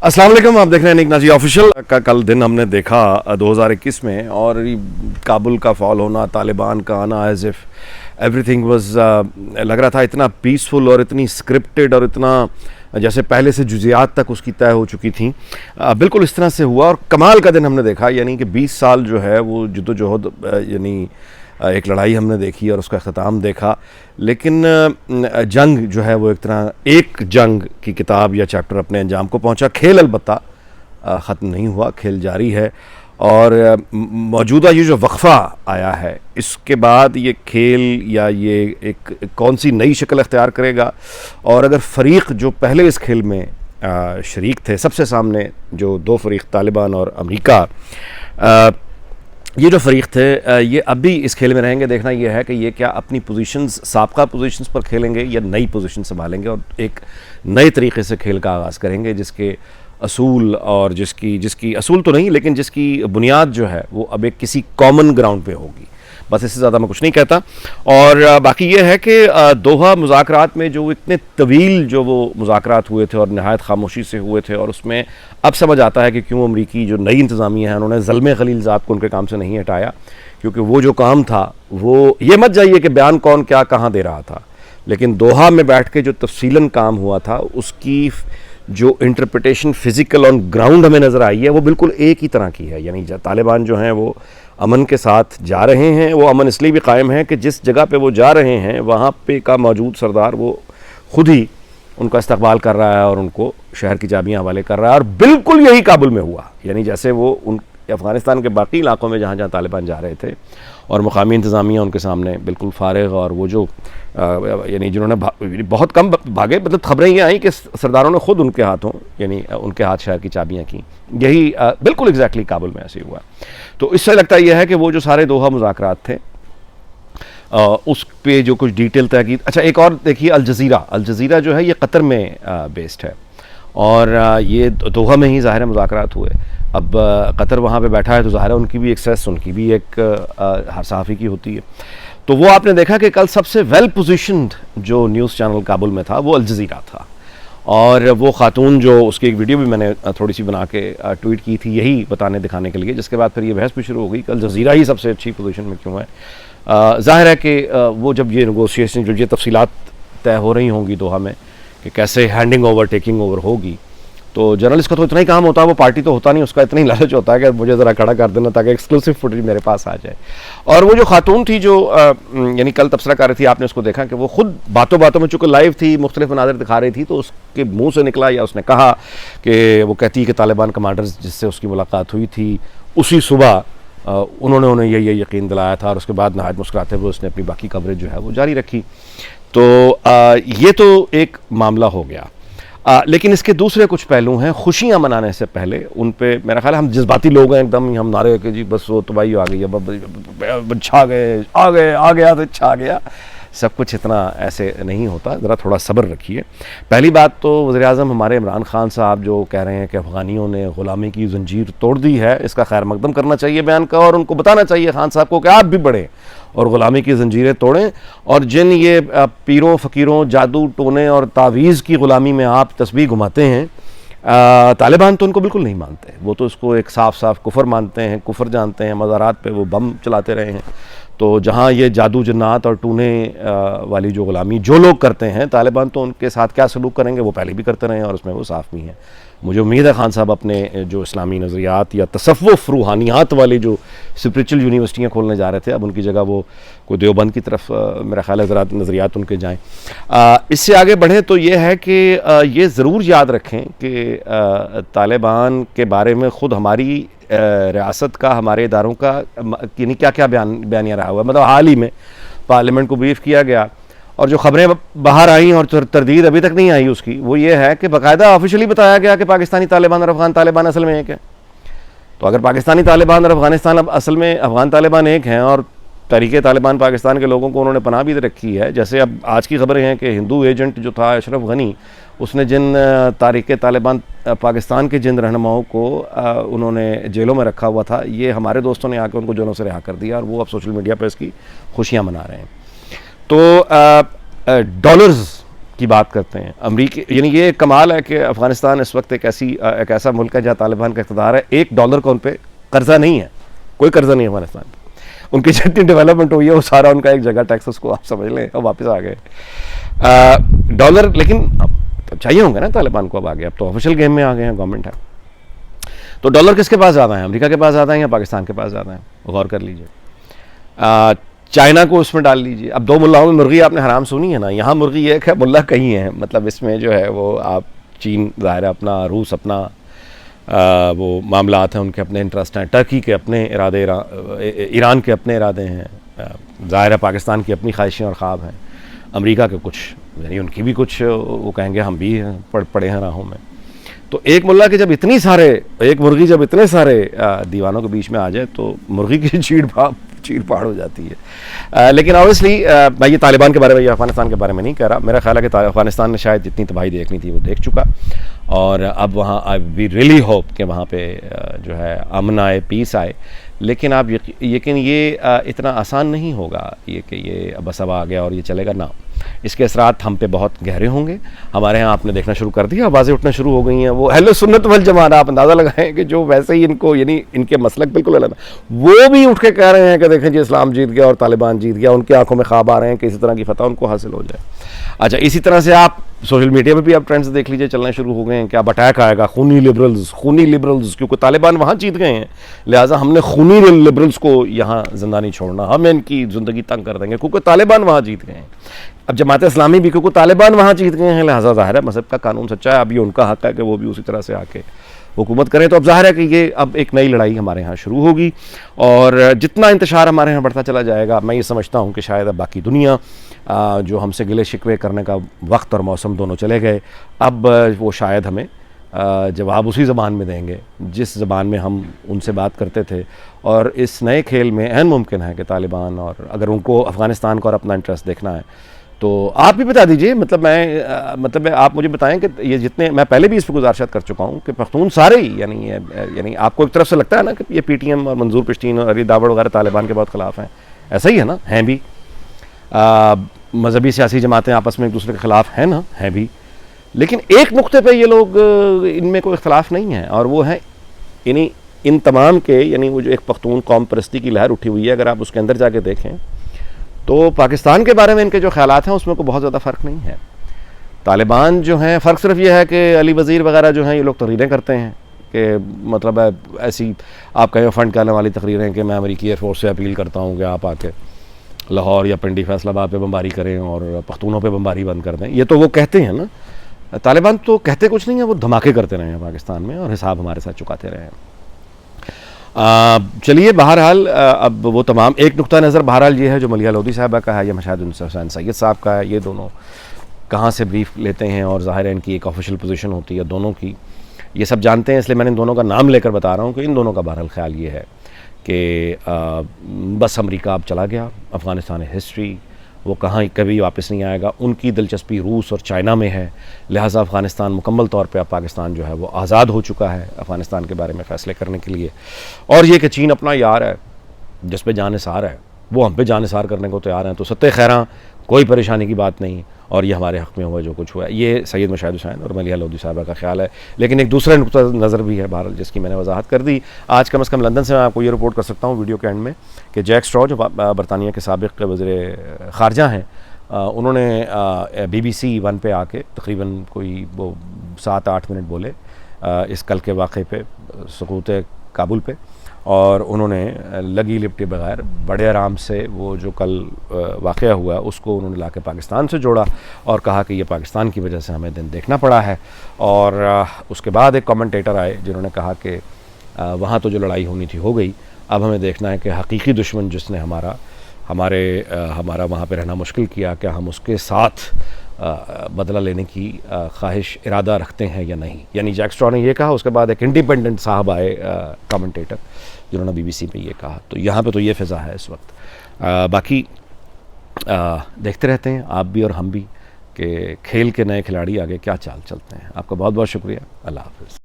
अस्सलाम वालेकुम, आप देख रहे हैं निक नाजी ऑफिशियल का। कल दिन हमने देखा 2021 में, और काबुल का फॉल होना, तालिबान का आना, एज इफ एवरीथिंग वाज लग रहा था इतना पीसफुल और इतनी स्क्रिप्टेड और इतना जैसे पहले से जुजियात तक उसकी तय हो चुकी थी। बिल्कुल इस तरह से हुआ और कमाल का दिन हमने देखा। यानी कि 20 साल जो है वो जद्दोजहद, यानी एक लड़ाई हमने देखी और उसका अख्ताम देखा। लेकिन जंग जो है वो एक जंग की किताब या चैप्टर अपने अंजाम को पहुंचा। खेल अलबत्ता ख़त्म नहीं हुआ, खेल जारी है। और मौजूदा ये जो वक्फ़ा आया है, इसके बाद ये खेल या ये एक कौन सी नई शक्ल अख्तियार करेगा। और अगर फ़रीक जो पहले इस खेल में शरीक थे, सबसे सामने जो दो फ़रीक तालिबान और अमेरिका, ये जो फ़रीक थे ये अब भी इस खेल में रहेंगे। देखना ये है कि ये क्या अपनी पोजीशंस, साबका पोजीशंस पर खेलेंगे या नई पोजीशन संभालेंगे और एक नए तरीके से खेल का आगाज़ करेंगे, जिसके असूल और जिसकी असूल तो नहीं लेकिन जिसकी बुनियाद जो है वो अब एक किसी कॉमन ग्राउंड पे होगी। बस इससे ज़्यादा मैं कुछ नहीं कहता। और बाकी ये है कि दोहा मुज़ाकरात में जो इतने तवील जो वो मुज़ाकरात हुए थे और नहायत खामोशी से हुए थे, और उसमें अब समझ आता है कि क्यों अमरीकी जो नई इंतज़ामिया है उन्होंने ज़ल्मे खलील ज़ात को उनके काम से नहीं हटाया। क्योंकि वो जो काम था वो, ये मत जाइए कि बयान कौन क्या कहाँ दे रहा था, लेकिन दोहा में बैठ के जो तफसीलन काम हुआ था उसकी जो इंटरप्रिटेशन फ़िज़िकल ऑन ग्राउंड हमें नज़र आई है वो बिल्कुल एक ही तरह की है। यानी तालिबान जो हैं वो अमन के साथ जा रहे हैं। वो अमन इसलिए भी कायम है कि जिस जगह पे वो जा रहे हैं वहाँ पे का मौजूद सरदार वो खुद ही उनका इस्तकबाल कर रहा है और उनको शहर की चाबियाँ हवाले कर रहा है। और बिल्कुल यही काबुल में हुआ। यानी जैसे वो उन अफ़गानिस्तान के बाकी इलाकों में जहाँ जहाँ तालिबान जा रहे थे और मुकामी इंतज़ामिया उनके सामने बिल्कुल फारिग, और वो जो यानी जिन्होंने बहुत कम भागे, मतलब खबरें ये आई कि सरदारों ने खुद उनके हाथों, यानी उनके हाथ शहर की चाबियाँ की। यही बिल्कुल एग्जैक्टली काबुल में ऐसे हुआ। तो इससे लगता यह है कि वो जो सारे दोहा मुज़ाकरात थे उस पे जो कुछ डिटेल तय की। अच्छा, एक और देखिए, अल जज़ीरा जो है ये कतर में बेस्ड है, और ये दोहा में ही ज़ाहिर मुज़ाकरात हुए। अब कतर वहाँ पे बैठा है तो ज़ाहिर उनकी भी एक्सेस, उनकी भी एक हर सहाफ़ी की होती है। तो वो आपने देखा कि कल सबसे वेल पोजीशन्ड जो न्यूज़ चैनल काबुल में था वो अल जज़ीरा था। और वो खातून जो, उसकी एक वीडियो भी मैंने थोड़ी सी बना के ट्वीट की थी यही बताने दिखाने के लिए, जिसके बाद फिर ये बहस भी शुरू हो गई कि अल जज़ीरा ही सबसे अच्छी पोजीशन में क्यों है। ज़ाहिर है कि वो जब ये नेगोशिएशन, जो ये तफसीलात तय हो रही होंगी दोहा में कि कैसे हैंडिंग ओवर टेकिंग ओवर होगी, तो जर्नलिस्ट का तो इतना ही काम होता है, वो पार्टी तो होता नहीं, उसका इतना ही लालच होता है कि मुझे ज़रा खड़ा कर देना ताकि एक्सक्लूसिव फुटेज मेरे पास आ जाए। और वो जो खातून थी जो यानी कल तबसरा कर रही थी, आपने उसको देखा कि वो खुद बातों बातों में, चूँकि लाइव थी, मुख्तलिफ मनाज़िर दिखा रही थी, तो उसके मुँह से निकला या उसने कहा कि वो कहती है कि तालिबान कमांडर्स जिससे उसकी मुलाकात हुई थी उसी सुबह उन्होंने उन्हें ये यकीन दिलाया था, और उसके बाद नहायत मुस्कुराते हुए उसने अपनी बाकी कवरेज जो है वो जारी रखी। तो ये तो एक मामला हो गया। लेकिन इसके दूसरे कुछ पहलू हैं। खुशियां मनाने से पहले उन पे मेरा ख्याल है हम जज्बाती लोग हैं एकदम, हम नारे कि जी बस वो तबाही आ गई, अब छा गए, आ गया तो छा गया। सब कुछ इतना ऐसे नहीं होता, ज़रा थोड़ा सब्र रखिए। पहली बात तो वज़ीर-ए-आज़म हमारे इमरान खान साहब जो कह रहे हैं कि अफ़गानियों ने ग़ुलामी की ज़ंजीर तोड़ दी है, इसका खैर मकदम करना चाहिए बयान का, और उनको बताना चाहिए खान साहब को कि आप भी बढ़ें और ग़ुलामी की ज़ंजीरें तोड़ें। और जिन ये पीरों फ़कीरों, जादू टोने और तावीज़ की ग़ुलामी में आप तस्बीह घुमाते हैं, तालिबान तो उनको बिल्कुल नहीं मानते। वो तो इसको एक साफ साफ कुफर मानते हैं, कुफर जानते हैं। मज़ारात पे वो बम चलाते रहे हैं। तो जहाँ ये जादू जन्नात और टूने वाली जो ग़ुलामी जो लोग करते हैं, तालिबान तो उनके साथ क्या सलूक करेंगे वो पहले भी करते रहे हैं, और उसमें वो साफ़ भी हैं। मुझे उम्मीद है खान साहब अपने जो इस्लामी नज़रियात या तसव्वुफ़ रूहानियात वाली जो स्पिरिचुअल यूनिवर्सिटियाँ खोलने जा रहे थे, अब उनकी जगह वो कोई देवबंद की तरफ मेरा ख्याल है ज़रा नज़रियात उनके जाएँ। इससे आगे बढ़े तो ये है कि ये ज़रूर याद रखें कि तालिबान के बारे में ख़ुद हमारी रियासत का, हमारे इदारों का यानी क्या क्या बयानिया रहा हुआ है। मतलब हाल ही में पार्लियामेंट को ब्रीफ किया गया, और जो खबरें बाहर आई और तरदीद अभी तक नहीं आई उसकी, वो ये है कि बाकायदा ऑफिशियली बताया गया कि पाकिस्तानी तालिबान और अफ़गान तालिबान असल में एक है। तो अगर पाकिस्तानी तालिबान और अफ़गानिस्तान असल में अफ़गान तालिबान एक हैं, और तहरीक तालिबान पाकिस्तान के लोगों को उन्होंने पनाह भी रखी है, जैसे अब आज की खबरें हैं कि हिंदू एजेंट जो था अशरफ गनी, उसने जिन तारीक़ तालिबान पाकिस्तान के जिन रहनुमाओं को उन्होंने जेलों में रखा हुआ था, ये हमारे दोस्तों ने आकर उनको जेलों से रिहा कर दिया, और वो अब सोशल मीडिया पर इसकी खुशियाँ मना रहे हैं। तो डॉलर्स की बात करते हैं अमरीकी, यानी ये कमाल है कि अफ़गानिस्तान इस वक्त एक ऐसा मुल्क है जहाँ तालिबान का इक़्तिदार है, $1 का उन पर कर्जा नहीं है, कोई कर्जा नहीं है अफगानिस्तान पर। उनकी जितनी डेवलपमेंट हुई है वो सारा उनका एक जगह टैक्स, उसको आप समझ लें, और वापस आ गए डॉलर। लेकिन अब चाहिए होंगे ना तालिबान को, अब आ गए, अब तो ऑफिशियल गेम में आ गए हैं, गवर्नमेंट है। तो डॉलर किसके पास ज़्यादा है, अमेरिका के पास ज़्यादा है या पाकिस्तान के पास ज़्यादा है, गौर कर लीजिए। चाइना को उसमें डाल लीजिए। अब दो मुल्लाओं में मुर्गी आपने हराम सुनी है ना, यहाँ मुर्गी एक है, मुल्ला कहीं है। मतलब इसमें जो है वो आप चीन ज़ाहिर अपना, रूस अपना, वो मामलात हैं, उनके अपने इंटरेस्ट हैं, टर्की के अपने इरादे, ईरान के अपने इरादे हैं, ज़ाहिर है पाकिस्तान की अपनी ख्वाहिशें और ख्वाब हैं, अमेरिका के कुछ, यानी उनकी भी कुछ, वो कहेंगे हम भी पड़े हैं राहों में। तो एक मुल्ला के जब इतनी सारे, एक मुर्गी जब इतने सारे दीवानों के बीच में आ जाए तो मुर्गी की चीड़ फाड़ हो जाती है। लेकिन ऑब्वियसली मैं ये तालिबान के बारे में या अफगानिस्तान के बारे में नहीं कह रहा। मेरा ख्याल है कि अफगानिस्तान ने शायद जितनी तबाही देखनी थी वो देख चुका, और अब वहाँ आई वी रियली होप कि वहाँ पे जो है अमन आए, पीस आए। लेकिन आप यकीन ये इतना आसान नहीं होगा ये कि ये बस अब आ गया और ये चलेगा ना। इसके असरात हम पे बहुत गहरे होंगे। हमारे यहाँ आपने देखना शुरू कर दिया, आवाज़ें उठना शुरू हो गई हैं। वो अहले सुन्नत वल जमात, आप अंदाज़ा लगाएं कि जो वैसे ही इनको, यानी इनके मसलक बिल्कुल अलग, वो भी उठ के कह रहे हैं कि देखें जी इस्लाम जीत गया और तालिबान जीत गया। उनकी आंखों में ख्वाब आ रहे हैं कि इसी तरह की फतह उनको हासिल हो जाए। अच्छा, इसी तरह से आप सोशल मीडिया पे भी आप ट्रेंड्स देख लीजिए, चलने शुरू हो गए हैं कि अब अटैक आएगा खूनी लिबरल्स, क्योंकि तालिबान वहाँ जीत गए हैं, लिहाजा हमने खूनी लिबरल्स को यहाँ जिंदा नहीं छोड़ना, हम इनकी ज़िंदगी तंग कर देंगे क्योंकि तालिबान वहाँ जीत गए हैं। अब जमात इस्लामी भी क्योंकि तालिबान वहाँ जीत गए हैं, लिहाजा ज़ाहिर है मज़हब का कानून सच्चा है, अब ये उनका हक़ है कि वो भी उसी तरह से आके हुकूमत करें। तो अब ज़ाहिर है कि ये अब एक नई लड़ाई हमारे यहाँ शुरू होगी, और जितना इंतशार हमारे यहाँ बढ़ता चला जाएगा, मैं ये समझता हूँ कि शायद अब बाकी दुनिया जो हमसे गिले शिकवे करने का वक्त और मौसम दोनों चले गए, अब वो शायद हमें जवाब उसी ज़बान में देंगे जिस ज़बान में हम उनसे बात करते थे। और इस नए खेल में ऐन मुमकिन है कि तालिबान, और अगर उनको अफ़गानिस्तान का और अपना इंटरेस्ट देखना है तो आप भी बता दीजिए। मतलब आप मुझे बताएं कि ये जितने, मैं पहले भी इस पर गुजारिशत कर चुका हूँ कि पख्तून सारे ही, यानी आपको एक तरफ से लगता है ना कि ये PTM और मंजूर पश्तीन और अली दावड़ वगैरह तालिबान के बहुत ख़िलाफ़ हैं, ऐसा ही है ना, हैं भी। मजहबी सियासी जमातें आपस में एक दूसरे के ख़िलाफ़ हैं ना, हैं भी। लेकिन एक नुक्ते पे ये लोग, इनमें कोई इख्तलाफ नहीं है, और वो है इन तमाम के, यानी वो जो एक पख्तून कौम परस्ती की लहर उठी हुई है, अगर आप उसके अंदर जाके देखें तो पाकिस्तान के बारे में इनके जो ख्यालात हैं उसमें कोई बहुत ज़्यादा फ़र्क नहीं है। तालिबान जो हैं, फ़र्क सिर्फ ये है कि अली वज़ीर वगैरह जो हैं ये लोग तकरीरें करते हैं कि मतलब ऐसी आप कहें फ़ंड करने वाली तकरीरें कि मैं अमेरिकी एयरफोर्स से अपील करता हूँ कि आप आके लाहौर या पिंडी फैसलाबाद पे बमबारी करें और पख्तूनों पे बमबारी बंद कर दें। ये तो वो कहते हैं ना, तालिबान तो कहते कुछ नहीं है, वो धमाके करते रहे हैं पाकिस्तान में और हिसाब हमारे साथ चुकाते रहे हैं। चलिए, बहरहाल अब वो तमाम, एक नुक्ता नज़र बहरहाल ये है जो मलिहा लोधी साहबा का है या मशाहिद हुसैन सैयद साहब का है, ये दोनों कहाँ से ब्रीफ लेते हैं और ज़ाहिर है इनकी एक ऑफिशियल पोजीशन होती है दोनों की, ये सब जानते हैं, इसलिए मैंने इन दोनों का नाम लेकर बता रहा हूँ कि इन दोनों का बहरहाल ख्याल ये है कि बस अमेरिका अब चला गया, अफ़गानिस्तान हिस्ट्री, वो कहाँ कभी वापस नहीं आएगा। उनकी दिलचस्पी रूस और चाइना में है, लिहाजा अफ़गानिस्तान मुकम्मल तौर पे अब पाकिस्तान जो है वो आज़ाद हो चुका है अफ़गानिस्तान के बारे में फ़ैसले करने के लिए। और ये कि चीन अपना यार है, जिस पे जानिसार है, वो हम पे जानिसार करने को तैयार हैं, तो सत्ते खैरा कोई परेशानी की बात नहीं, और ये हमारे हक़ में हुआ जो कुछ हुआ है। ये सैयद मशाहिद हुसैन और मलिहा लोधी साहबा का ख्याल है। लेकिन एक दूसरा नुक्ता नज़र भी है बहरहाल, जिसकी मैंने वजाहत कर दी। आज कम से कम लंदन से मैं आपको ये रिपोर्ट कर सकता हूँ वीडियो के एंड में कि जैक स्ट्रॉ जो बरतानिया के साबिक़ वज़ीर ख़ारजा हैं, उन्होंने BBC 1 पे आके तकरीबन कोई वो 7-8 मिनट बोले इस कल के वाक़े पे, सुकूत काबुल पे, और उन्होंने लगी लिपटे बगैर बड़े आराम से वो जो कल वाक़या हुआ उसको उन्होंने लाके पाकिस्तान से जोड़ा और कहा कि ये पाकिस्तान की वजह से हमें दिन देखना पड़ा है। और उसके बाद एक कमेंटेटर आए जिन्होंने कहा कि वहाँ तो जो लड़ाई होनी थी हो गई, अब हमें देखना है कि हकीकी दुश्मन जिसने हमारा वहाँ पे रहना मुश्किल किया, क्या हम उसके साथ बदला लेने की ख्वाहिश, इरादा रखते हैं या नहीं। यानी जैक स्ट्रॉ ने ये कहा, उसके बाद एक इंडिपेंडेंट साहब आए कमेंटेटर जिन्होंने BBC पे ये कहा। तो यहाँ पे तो ये फ़िज़ा है इस वक्त। बाकी देखते रहते हैं आप भी और हम भी कि खेल के नए खिलाड़ी आगे क्या चाल चलते हैं। आपका बहुत बहुत शुक्रिया। अल्लाह हाफ़िज़।